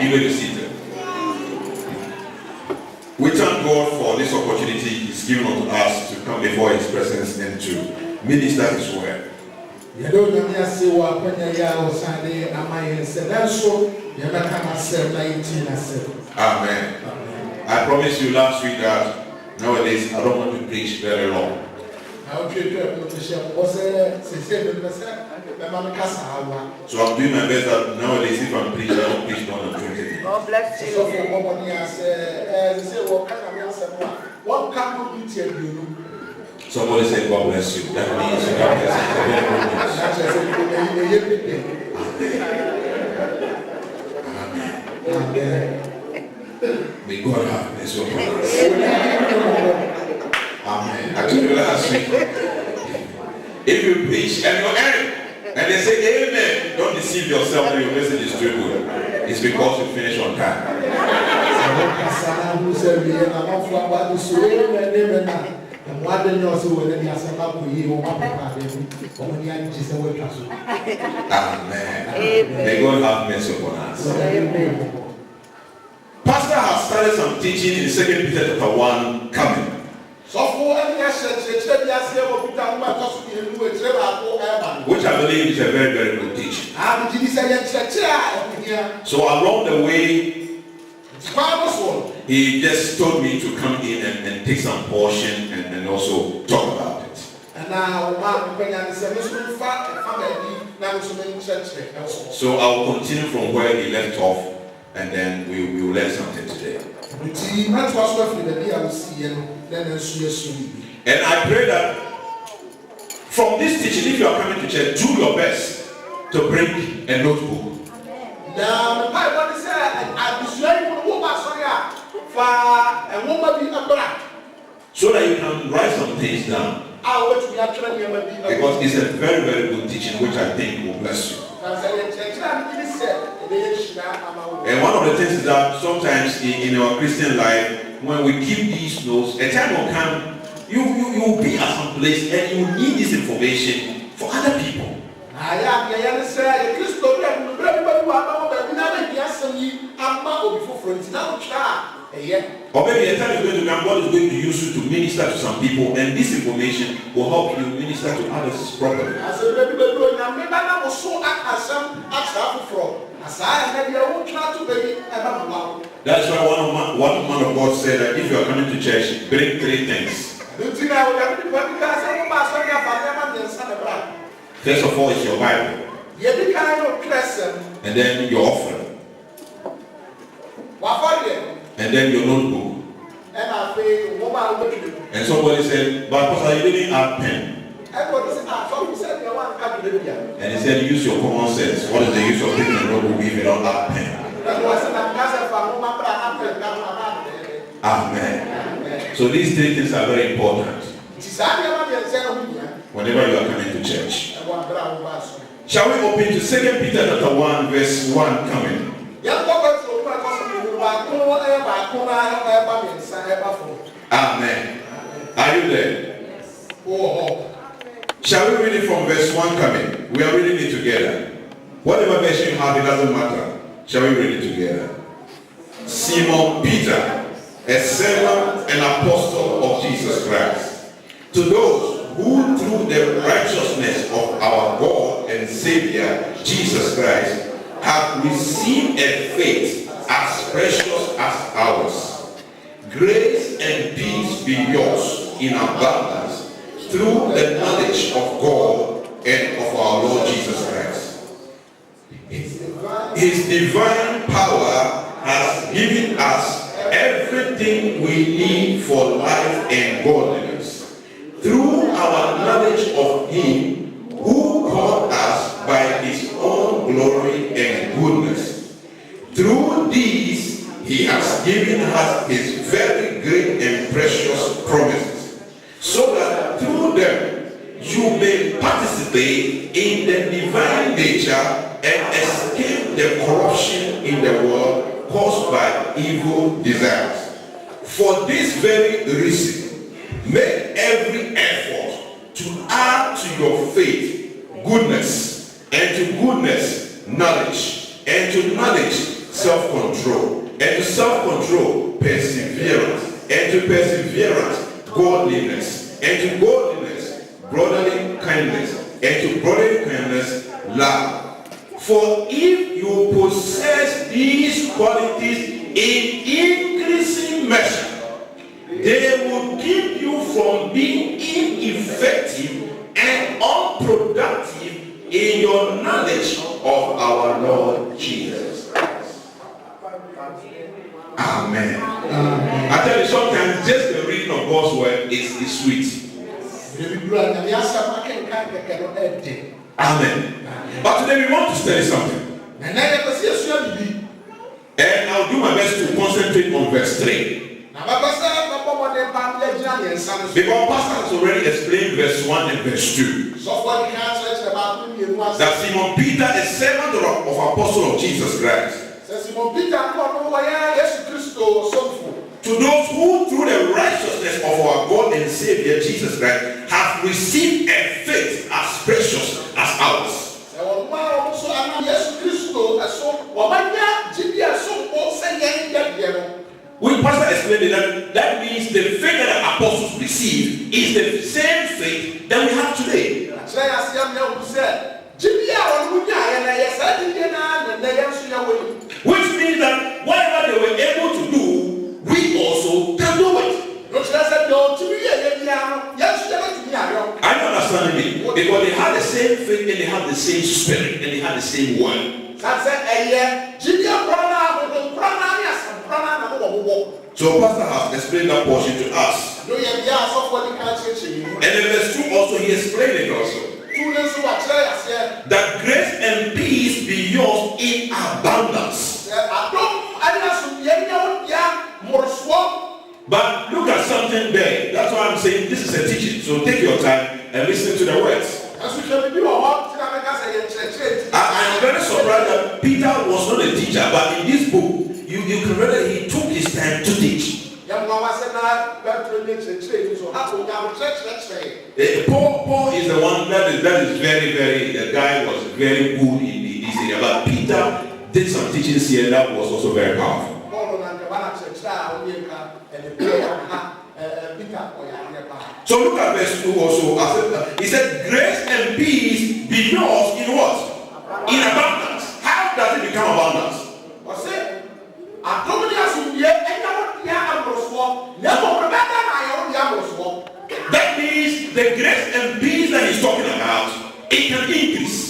You may be seated. We thank God for this opportunity He's given unto us to come before His presence and to minister His word. Amen. I promised you last week that nowadays I don't want to preach very long. So I'm doing my best that nowadays if I'm preaching, I don't preach more than 20 minutes. God bless you. Somebody said God bless you. That means God bless you. Amen. May God have mercy upon us. Amen. I told you last week, if you preach and you end, and they say amen, don't deceive yourself that your message is too good. It's because you finish on time. Amen. May God have mercy upon us. Amen. Pastor has started some teaching in 2 Peter chapter 1 coming. Which I believe is a very, very good teaching. So along the way, he just told me to come in and take some portion and also talk about it. So I will continue from where he left off, and then we will learn something today. And I pray that from this teaching, if you are coming to church, do your best to bring a notebook. So that you can write some things down. Because it's a very, very good teaching, which I think will bless you. And one of the things is that sometimes in our Christian life, when we keep these notes, a time will come, you will be at some place and you need this information for other people. Or maybe a time is going to come, God is going to use you to minister to some people, and this information will help you minister to others properly. That's why one man of God said that if you are coming to church, bring 3 things. First of all, it's your Bible. And then your offering. And then your notebook. And somebody said, but Pastor, you didn't have pen. And he said, use your common sense. What is the use of taking a notebook if you don't have pen? Amen. So these 3 things are very important whenever you are coming to church. Shall we open to 2 Peter chapter 1 verse 1 coming? Amen. Are you there? Yes. Shall we read it from verse 1 coming? We are reading it together. Whatever version you have, it doesn't matter. Shall we read it together? Simon Peter, a servant and apostle of Jesus Christ, to those who through the righteousness of our God and Savior Jesus Christ have received a faith as precious as ours. Grace and peace be yours in abundance through the knowledge of God and of our Lord Jesus Christ. His divine power has given us everything we need for life and godliness through our knowledge of Him who called us by His own glory and goodness. Through these, He has given us His very great and precious promises, so that through them you may participate in the divine nature and escape the corruption in the world caused by evil desires. For this very reason, make every effort to add to your faith goodness, and to goodness knowledge, and to knowledge self-control. And to self-control, perseverance. And to perseverance, godliness. And to godliness, brotherly kindness. And to brotherly kindness, love. For if you possess these qualities in increasing measure, they will keep you from being ineffective and unproductive in your knowledge of our Lord Jesus Christ. Amen. I tell you, sometimes just the reading of God's word is sweet. Amen. But today we want to study something. And I'll do my best to concentrate on verse 3. Because Pastor has already explained verse 1 and verse 2. That Simon Peter, a servant of Apostle of Jesus Christ, to those who through the righteousness of our God and Savior Jesus Christ have received a faith as precious as ours. When Pastor explained that means the faith that the apostles received is the same faith that we have today. Which means that whatever they were able to do, we also can do it. Are you understanding me? Because they had the same faith and they had the same spirit and they had the same word. So Pastor has explained that portion to us. And in verse 2 also he explained it also. That grace and peace be yours in abundance. But look at something there. That's why I'm saying this is a teaching. So take your time and listen to the words. I'm very surprised that Peter was not a teacher, but in this book, you can read that he took his time to teach. Paul is the one that is very, the guy was very good in this area. But Peter did some teachings here that was also very powerful. So look at verse 2 also. He said, grace and peace be yours in what? In abundance. How does it become abundance? That means the grace and peace that he's talking about, it can increase.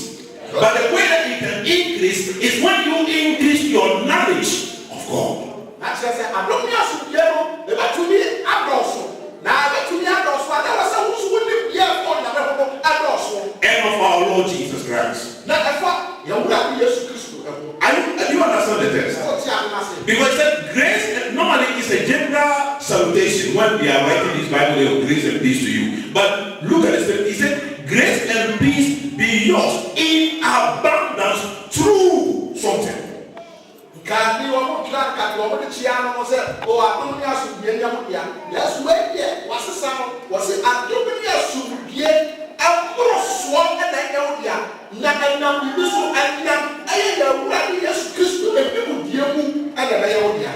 But the way that it can increase is when you increase your knowledge of God. And of our Lord Jesus Christ. Do you understand the text? Because it said grace, normally it's a general salutation. When we are writing this Bible, they will grace and peace to you. But look at it, he said, grace and peace be yours in abundance through something.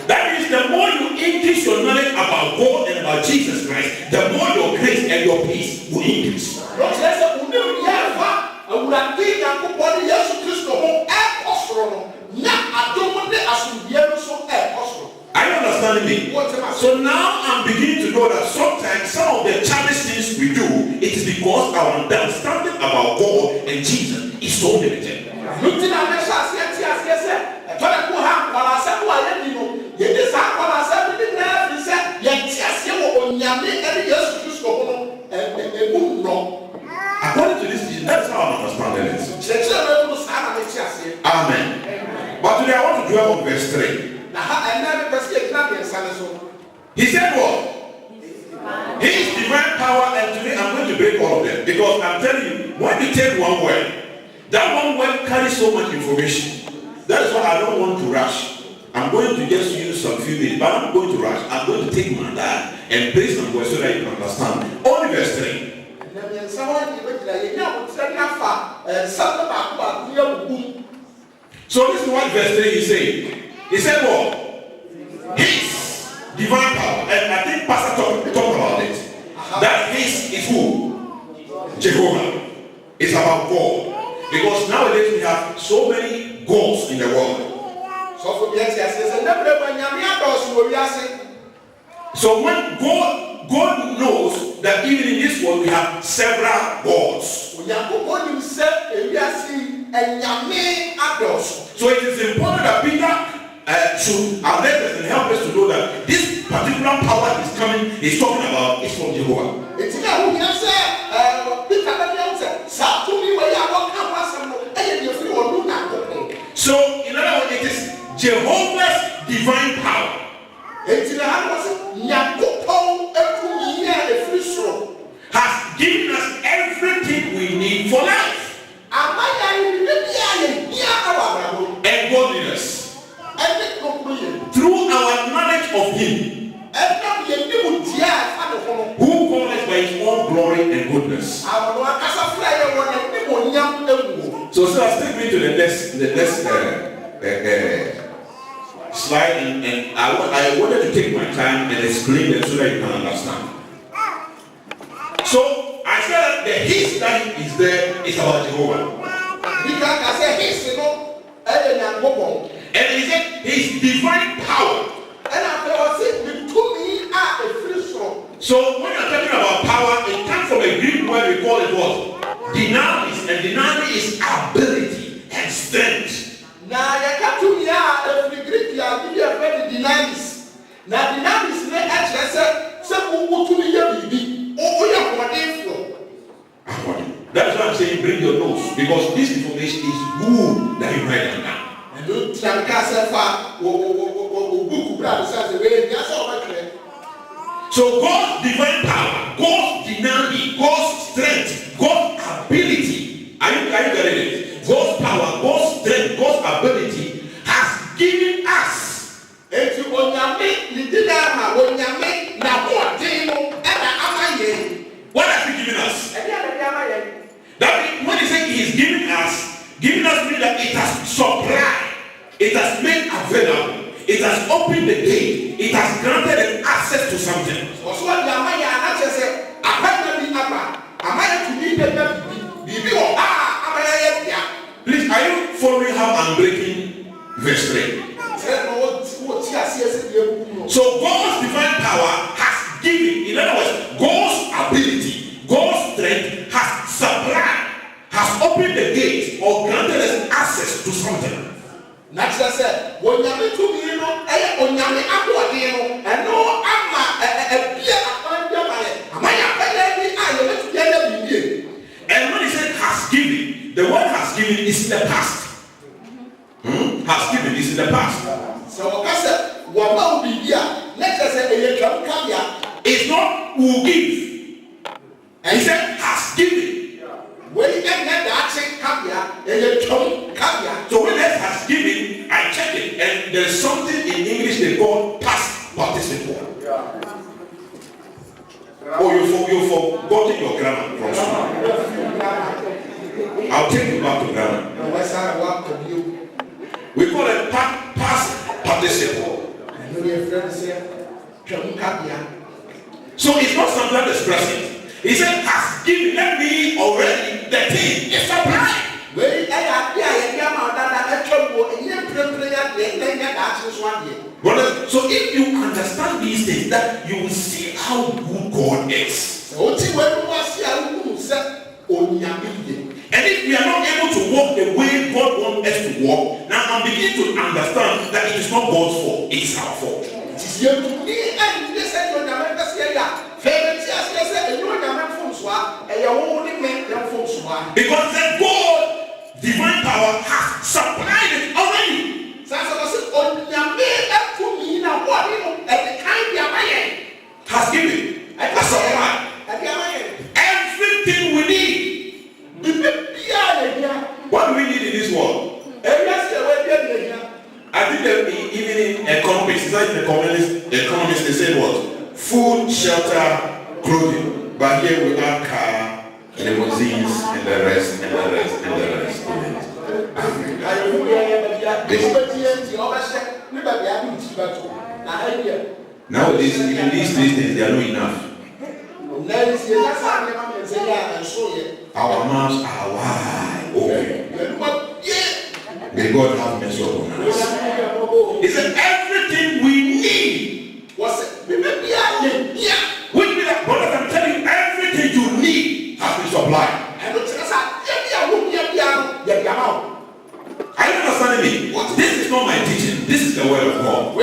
That means the more you increase your knowledge about God and about Jesus Christ, the more your grace and your peace will increase. Are you understanding me? So now I'm beginning to know that sometimes some of the childish things we do, it is because our understanding about God and Jesus is so limited. According to this teaching, that's how I'm understanding it. Amen. But today I want to dwell on verse 3. He said what? His divine power, and today I'm going to break all of them. Because I'm telling you, when you take one word, that one word carries so much information. That is why I don't want to rush. I'm going to just use some few minutes, but I'm not going to rush. I'm going to take my time and place some words so that you can understand. Only verse 3. So this is what verse 3 is saying. He said what? His divine power. And I think Pastor talked about it. That his is who? Jehovah. It's about God. Because nowadays we have so many gods in the world. So when God knows that even in this world we have several gods. So it is important that Peter should alert us and help us to know that this particular power is coming, he's talking about, is from Jehovah. So in other words, it is Jehovah's divine power has given us everything we need for life and godliness through our knowledge of Him who called us by His own glory and goodness. So let's take me to the next slide, and I wanted to take my time and explain them so that you can understand. So I said that the his that is there is about Jehovah. And he said his divine power. So when you're talking about power, it comes from a Greek word we call it what? Dynamis. And dynamis is ability and strength. Now dynamis that's why I'm saying bring your nose, because this information is good that you write down now. So God's divine power, God's dynamic, God's strength, God's ability. Are you getting it? God's power, God's strength, God's ability has given us. What has He given us? That when He says He is giving us means that it has supplied, it has made available, it has opened the gate, it has granted an access to something. Please, are you following how I'm breaking verse 3? So God's divine power has given, in other words, God's ability, God's strength has supplied, has opened the gate or granted us access to something. Natural said, when you to me, and when he said has given, the word has given is in the past. Has given is in the past. So I said, what will be here? Let's say it's not will give. And he said has given. When you get that so when that has given, I check it, and there's something in English they call past participle. Oh, you've forgotten your grammar from school. I'll take you back to grammar. We call it past participle. So it's not something that's present. He said, has given me already the thing is supplied. Brothers, so if you understand these things, that you will see how good God is. And if we are not able to walk the way God wants us to walk, now I'm beginning to understand that it is not God's fault, it is our fault. Because the God, divine power, has supplied it already. Has given, has supplied everything we need. What do we need in this world? I think that even in economics, it's like the economists, they say what? Food, shelter, clothing. But here we have car, limousines, and the rest, and the rest, and the rest. Nowadays, even these things, they are not enough. Our mouths are wide open. May God have mercy upon us. He said everything we need. Which means that, brothers, I'm telling you, everything you need has been supplied. Are you understanding me? This is not my teaching. This is the word of God.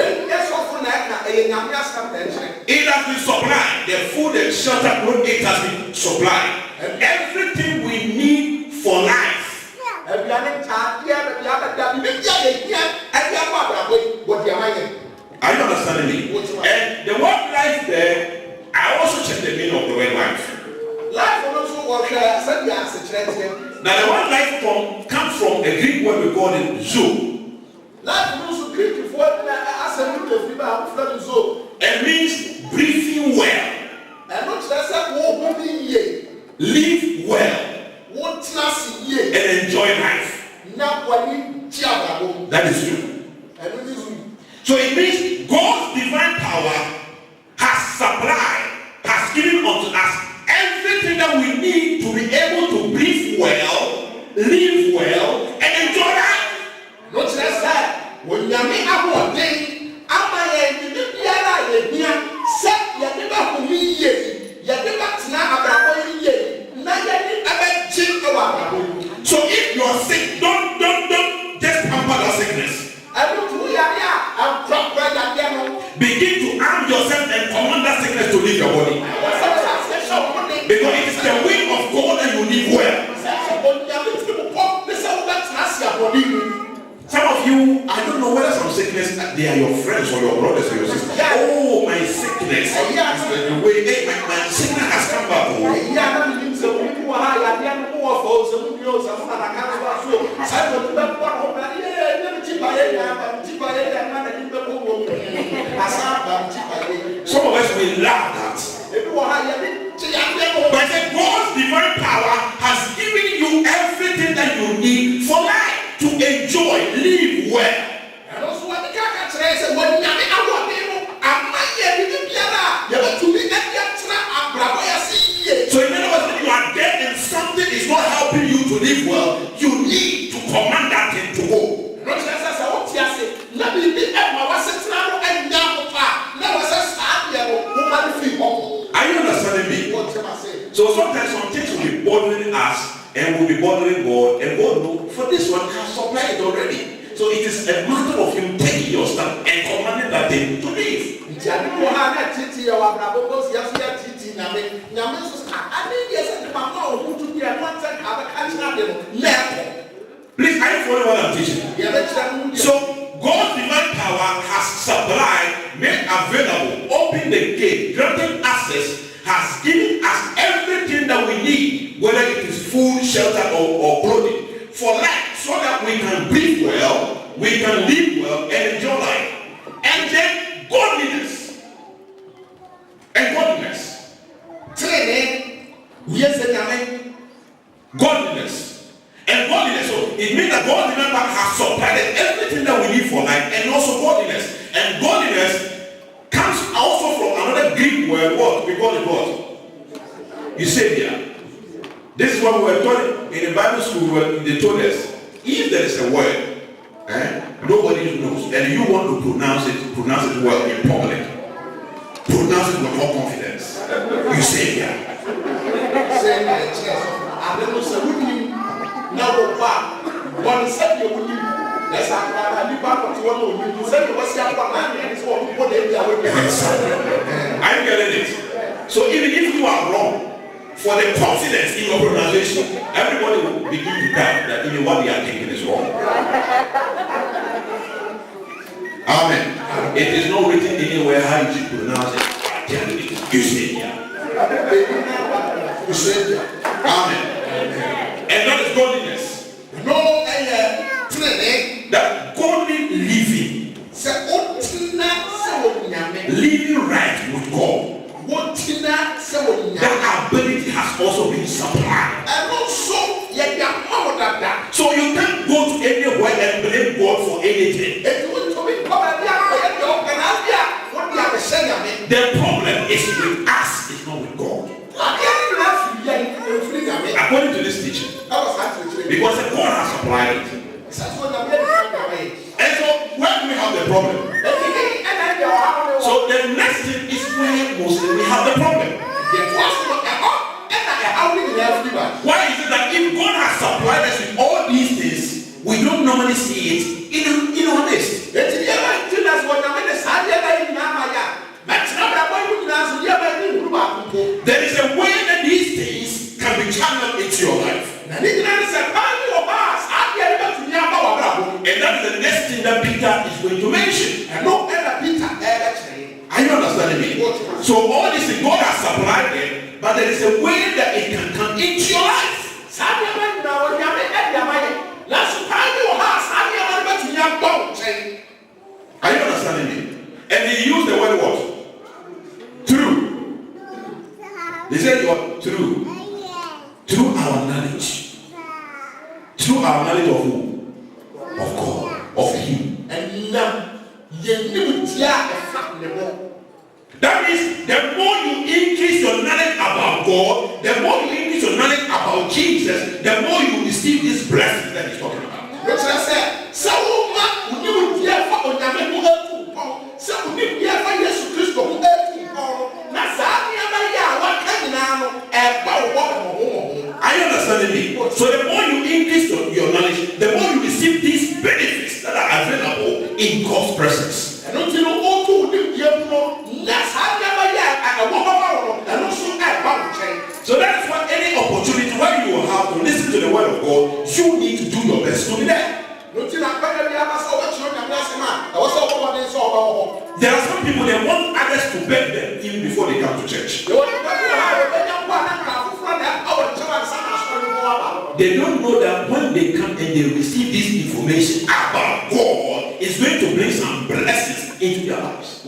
It has been supplied. The food and shelter, it has been supplied. And everything we need for life. Are you understanding me? And the word life there, I also checked the meaning of the word life. Now the word life comes from a Greek word we call it zoo. It means breathing well, live well, and enjoy life. That is true. So it means God's divine power has supplied, has given unto us everything that we need to be able to breathe well, live well, and enjoy life. Not just that. When you make a whole thing, after you do the other, you set your neighbor for me, you never snap about ye. So if you are sick, don't just pamper the sickness. Begin to arm yourself and command that sickness to leave your body. Because it is the will of God that you live well. Some of you, I don't know whether some sickness, they are your friends or your brothers or your sisters. Oh, my sickness. The way my sickness has come back. Some of us will laugh at. But God's divine power has given you everything that you need for life. To enjoy, live well. And also what the character says, when you so in other words, when you are dead and something is not helping you to live well, you need to command that thing to go. Are you understanding me? So sometimes some things will be bothering us and will be bothering God, and God will, for this one, has supplied it already. So it is a matter of you taking your stand and commanding that thing to leave. Please, are you following what I'm teaching? So God's divine power has supplied, made available, opened the gate, granted access, has given us everything that we need, whether it is food, shelter, or clothing, for life, so that we can breathe well, we can live well, and enjoy life. And then godliness. And godliness. Godliness. And godliness. So it means that God has supplied everything that we need for life, and also godliness. And godliness comes also from another Greek word, what? We call it what? Eusebia. This is what we were taught in the Bible school where they told us, if there is a word, nobody knows, and you want to pronounce it well in public, pronounce it with more confidence. Eusebia. Are you getting it? So even if you are wrong, for the confidence in your pronunciation, everybody will begin to doubt that even what they are thinking is wrong. Amen. It is not written anywhere how you should pronounce it. I tell you, you say Amen. And that is godliness. No, that godly living. Living right with God. That ability has also been supplied. And also, so you can't go to anywhere and blame God for anything. anything. The problem is with us, it's not with God. According to this teaching, because God has supplied it. And so where do we have the problem? So the next thing is where mostly we have the problem. Why is it that if God has supplied us with all these things, we don't normally see it in our list? There is a way that these things can be channeled into your life. And that is the next thing that Peter is going to mention. Are you understanding me? So all this thing God has supplied them, but there is a way that it can come into your life. Are you understanding me? And they use the word what? True. They say you are true. Through our knowledge. Through our knowledge of who? Of God. Of Him. That means the more you increase your knowledge about God, the more you increase your knowledge about Jesus, the more you receive this blessing that He's talking about. Are you understanding me? So the more you increase your knowledge, the more you receive these benefits that are available in God's presence. So that's why any opportunity where you will have to listen to the word of God, you need to do your best to be there. There are some people that want others to beg them even before they come to church. They don't know that when they come and they receive this information about God, it's going to bring some blessings into their lives.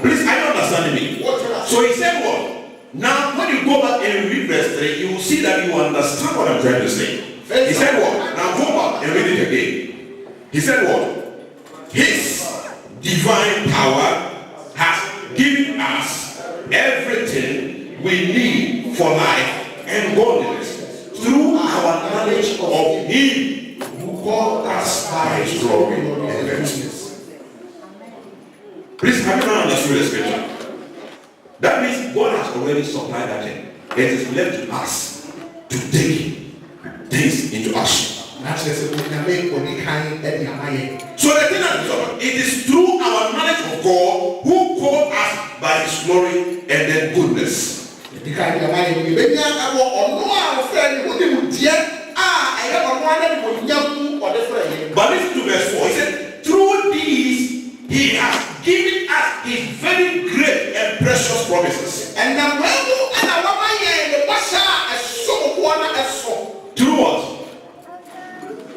Please, are you understanding me? So he said what? Now, when you go back and read verse 3, you will see that you understand what I'm trying to say. He said what? Now go back and read it again. He said what? His divine power has given us everything we need for life and godliness through our knowledge of Him who called us by His glory and righteousness. Please, have you not understood the scripture? That means God has already supplied that thing. It is left to us to take things into action. So the thing that it is through our knowledge of God who called us by His glory and then goodness. But listen to verse 4. He said, through these He has given us His very great and precious promises. Through what?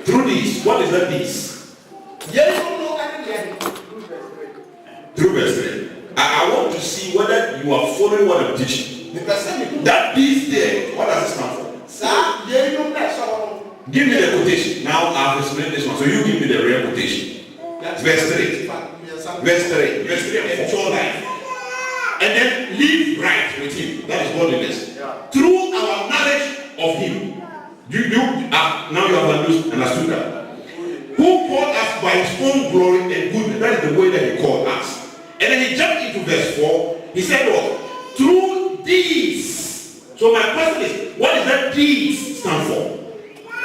Through these. What is that these? Through verse 3. I want to see whether you are following what I'm teaching. That these there, what does it stand for? Give me the quotation. Now I've explained this one. So you give me the real quotation. Verse 3. Verse 3. Verse 3 and 4 life. And then live right with Him. That is godliness. Through our knowledge of Him. Now you have understood that. Who called us by His own glory and goodness. That is the way that He called us. And then he jumped into verse 4. He said what? Through these. So my question is, what does that these stand for?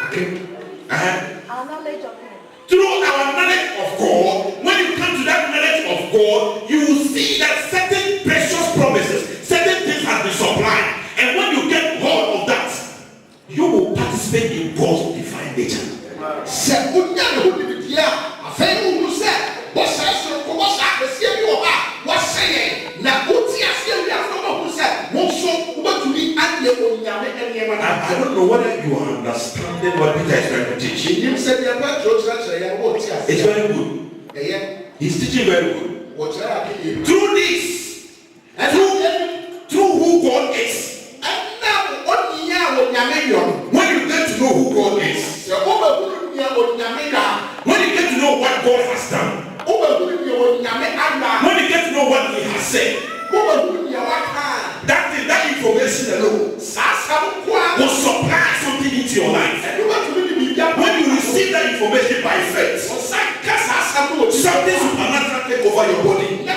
Okay. Our knowledge of Him. Through our knowledge of God, when you come to that knowledge of God, you will see that certain precious promises, certain things have been supplied. And when you get hold of that, you will participate in God's divine nature. I don't know whether you are understanding what Peter is trying to teach. It's very good. He's teaching very good. Through this, through who God is, into your life. When you receive that information by faith, something supernatural take over your body.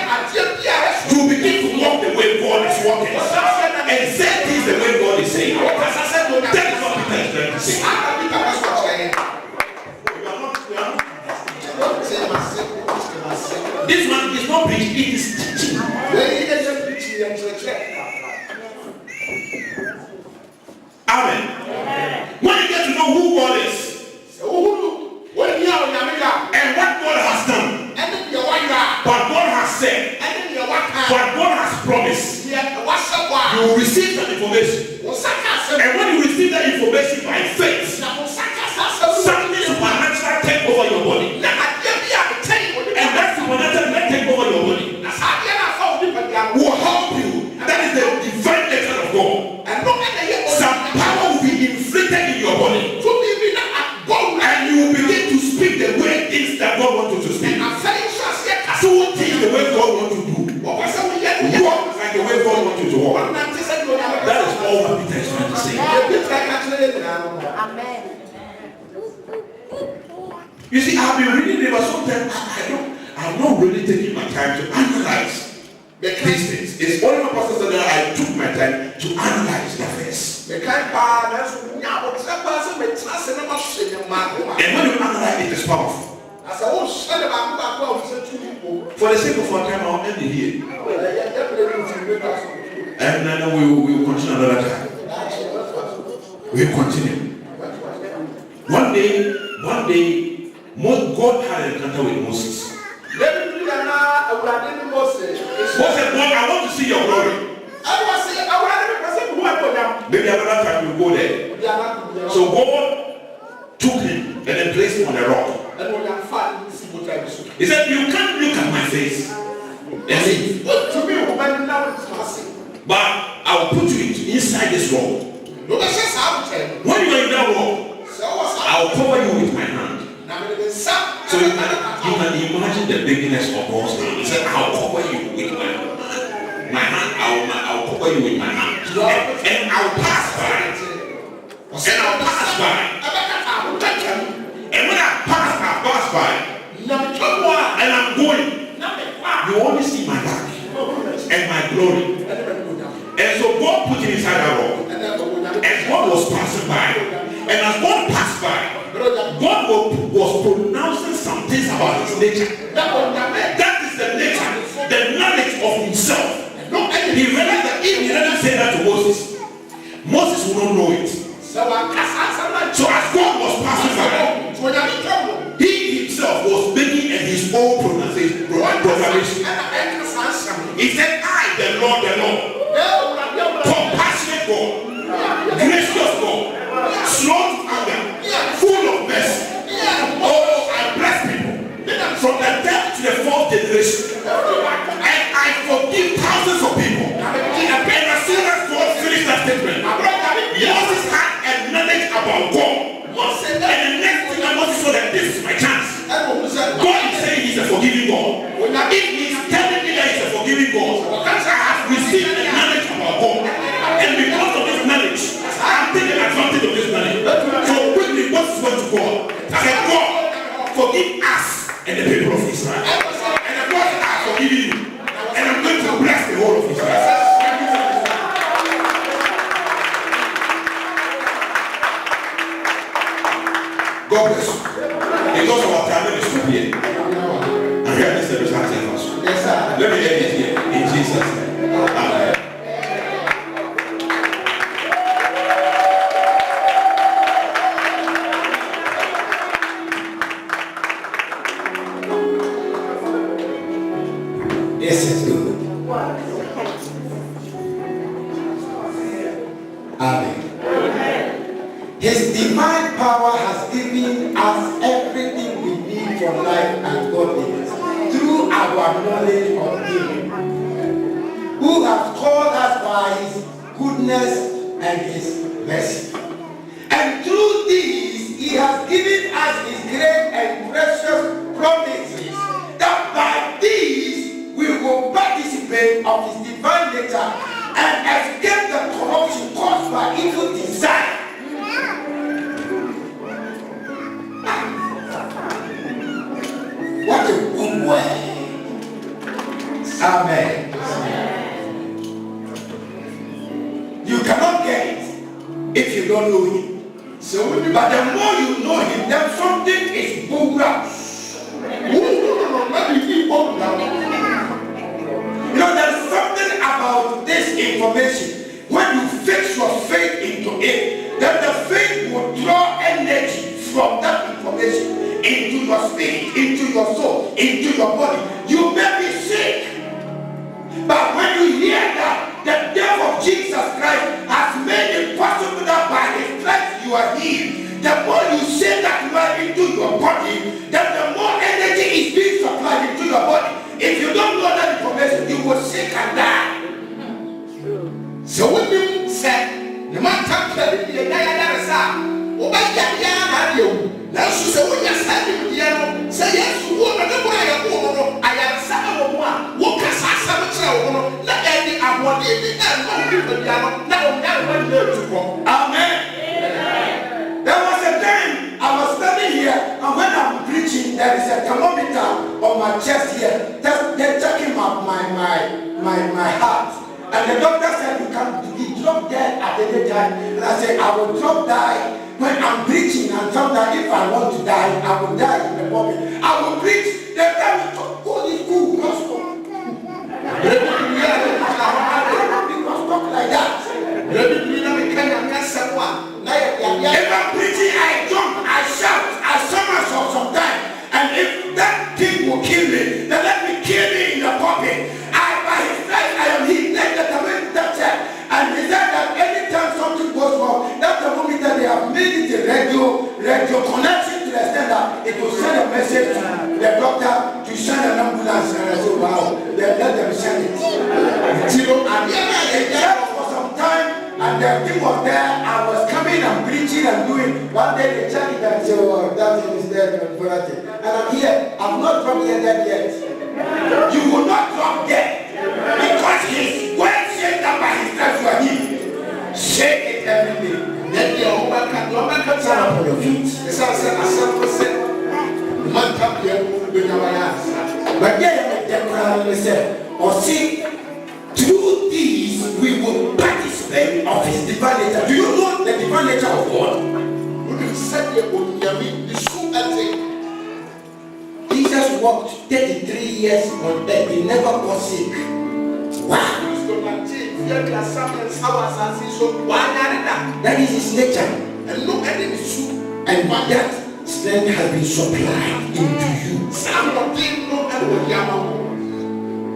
You begin to walk the way God is walking. And say things the way God is saying. That is what Peter is trying to say. This one is not preaching, it is teaching. Amen. When you get to know who God is and what God has done, what God has said, what God has promised, you will receive that information. And when you receive that information by faith, something supernatural take over your body. And that supernatural that take over your body will help you. That is the divine nature of God. Some power will be inflicted in your body. And you will begin to speak the way things that God wants you to speak. Do things the way God wants you to do. Walk like the way God wants you to walk. That is all what Peter is trying to say. Amen. You see, I've been reading it, but sometimes I'm not really taking my time to analyze these things. It's only my pastor that I took my time to analyze the verse. And when you analyze it, it's powerful. For the sake of our time, I'll end it here. And then we will continue another time. We'll continue. One day, God had an encounter with Moses. Moses said, God, I want to see your glory. Maybe another time we'll go there. So God took him and then placed him on a rock. He said, you can't look at my face and leave. But I will put you inside this rock. When you are in that rock, I will cover you with my hand. So you can imagine the bigness of God's hand. He said, I'll cover you with my hand. I'll cover you with my hand. And I'll pass by. And I'll pass by. And when I pass by, and I'm going, you only see my back and my glory. And so God put him inside that rock. And God was passing by. And as God passed by, God was pronouncing some things about his nature. That is the nature, the knowledge of himself. He realized that if he didn't say that to Moses, Moses would not know it. So as God was passing by, he himself was making his own proclamation. He said, I, the Lord, compassionate God, gracious God, slow to anger, full of mercy. Oh, I bless people from the third to the fourth generation. And I forgive thousands of people. And as soon as God finished that statement, Moses had a knowledge about God. And the next thing I want to show that this is my chance. God is saying he's a forgiving God. If he's telling me that he's a forgiving God, I have received a knowledge about God. And because of this knowledge, I'm taking advantage of this knowledge. So quickly, what's going to God? I said, God, forgive us and the people of Israel. And the God said, I forgive you. And I'm going to bless the whole of Israel. God bless you. Because of our time, let me stop here. And here is the return us. Yes, sir. Let me end it here. In Jesus' name. Amen. This is good. Amen. His divine power has given us everything we need for life and godliness through our knowledge of Him, who has called us by His goodness and His mercy. And through these, He has given us His great and precious promises, that by these we will participate of His divine nature and escape the corruption caused by evil desire. don't know him. But the more you know him, then something is bogus. You know, there's something about this information. When you fix your faith into it, then the faith will draw energy from that information into your spirit, into your soul, into your body. You may be sick, but when you hear that the death of Jesus Christ has made it possible that by his stripes you are healed, the more you say that word into your body, then the more energy is being supplied into your body. If you don't know that information, you will sick and die. So when you say, no matter what you now she said, when you're standing here, say yes, you want to go. I am Sama, what can I say? Let any of what they did and now Amen. There was a time I was standing here, and when I'm preaching, there is a thermometer on my chest here. They're checking my heart. And the doctor said, you can drop dead at any time. And I said, I will drop die when I'm preaching, and sometimes if I want to die, I will die in the moment. I will preach. The time we talk, holy good gospel. It was talk like that. If I'm preaching, I jump, I shout, I somersault sometimes. And if that thing will kill me, then let me kill me in the pulpit. By his stripes I am healed. Let the thermometer check. And he said that anytime something goes wrong, that thermometer they have made it a radio connection to the extent that it will send a message to the doctor to send an ambulance. And I said, wow, let them send it. And it checked for some time, and the thing was there. I was coming and preaching and doing. One day they checked it and said, oh, that thing is there. And I'm here. I'm not from here yet. You will not drop dead. Because his word says that by his stripes you are healed. Say it every day. Then your woman can stand up on your feet. But then the crowd said, or see, through these we will participate of his divine nature. Do you know the divine nature of God? Jesus walked 33 years on earth. He never got sick. Wow. That is his nature. And that strength has been supplied into you.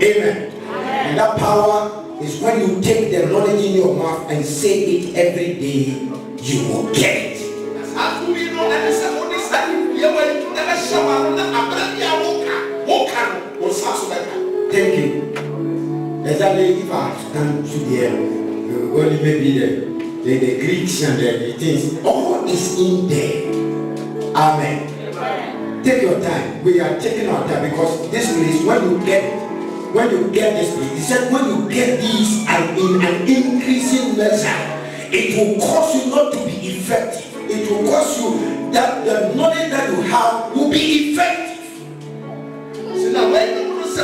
Amen. And that power is when you take the knowledge in your mouth and say it every day, you will get it. Thank you. Exactly, if I stand to the only maybe the Greeks and the things, all is in there. Amen. Take your time. We are taking our time because this place, when you get this place, he said when you get these and in an increasing measure, it will cause you not to be effective. It will cause you that the knowledge that you have will be effective. So now when you say,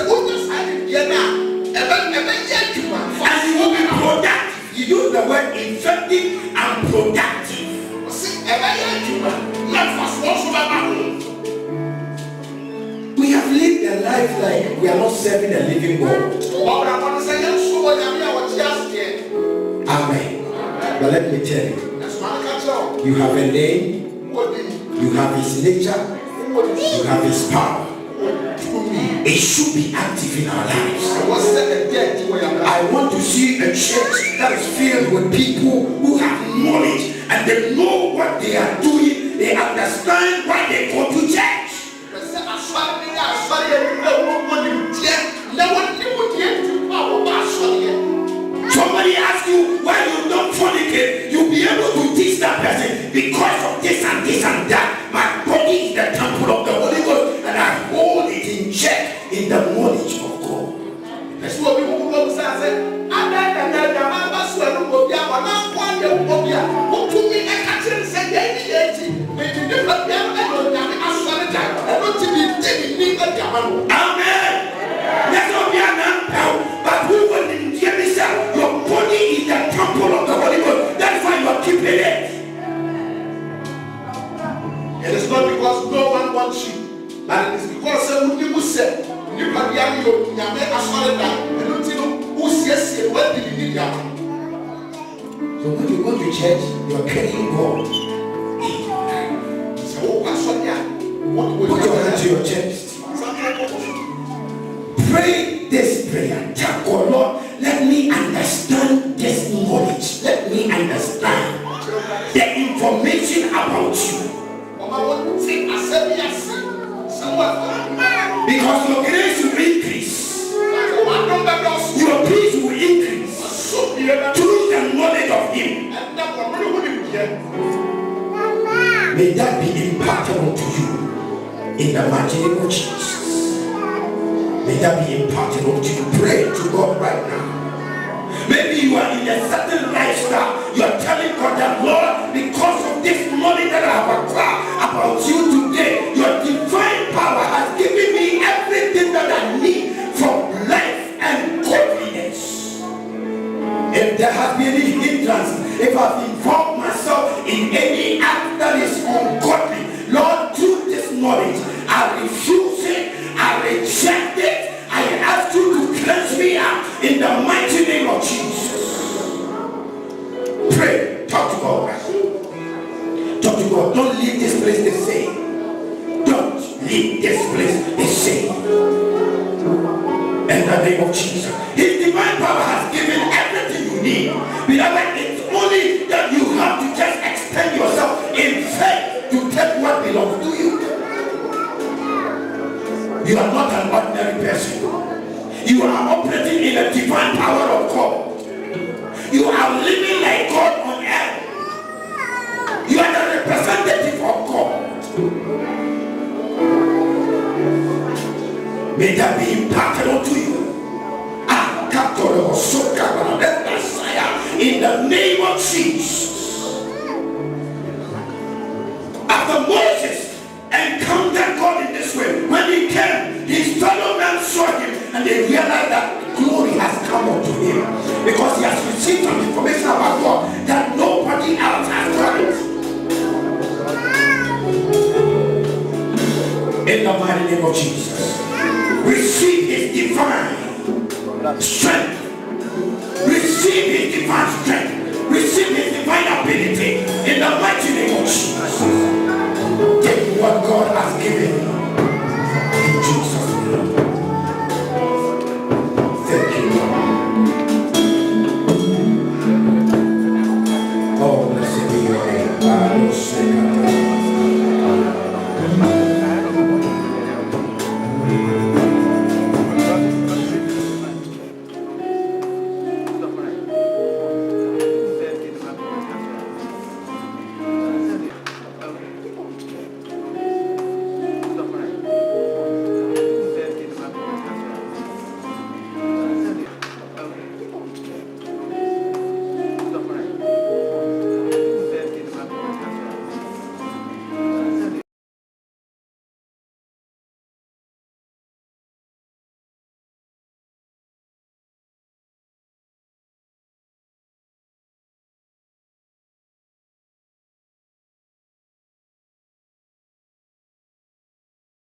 and you will be productive. You use the word effective and productive. We have lived a life like we are not serving a living God. Amen. But let me tell you, you have a name, you have his nature, you have his power. It should be active in our lives. I want to see a church that is filled with people who have knowledge and they know what they are doing. They understand why they go to church. Somebody asks you why you don't fornicate, you'll be able to teach that person because of this and this and that. My body is the temple of the Holy Ghost and I hold it in check in the knowledge of God. That's what people will say. Amen. Let's not be an unpower, but we will your body is the temple of the Holy Ghost. That's why you are keeping it. church, you're killing God. Sɛ wokɔ asɔre a, wɔde Put your hand to your chest. Pray this prayer. Tell God, Lord, let me understand this knowledge. Let me understand the information about you. Because your grace will increase. Your peace will increase through the knowledge of Him. May that be imparted unto you in the mighty name of Jesus. May that be imparted unto you. Pray to God right now. Maybe you are in a certain lifestyle. You are telling God that, Lord, because of this knowledge that I have acquired about you today, your divine power has given me everything that I need for life and godliness. If there has been any hindrance, if I've involved myself in any act that is ungodly, Lord, through this knowledge, I refuse it, I reject it. I ask you to cleanse me out in the mighty name of Jesus. Pray. Talk to God. Talk to God. Don't leave this place the same. Don't leave this place the same. In the name of Jesus. His divine power has given everything you need. Beloved, it's only that you have to just extend yourself in faith to take what belongs to you. You are not an ordinary person. You are operating in the divine power of God. You are living like God on earth. You are the representative of God. May that be imparted unto you. In the name of Jesus. After Moses encountered God in this way, when he came, his fellow men saw him and they realized that glory has come unto him because he has received some information about God that nobody else has got it. In the mighty name of Jesus, receive his divine strength. Receive his divine strength. Receive his divine ability in the mighty name of Jesus. Take what God has given you in Jesus' name. Thank you, Lord. Oh, blessed be your name.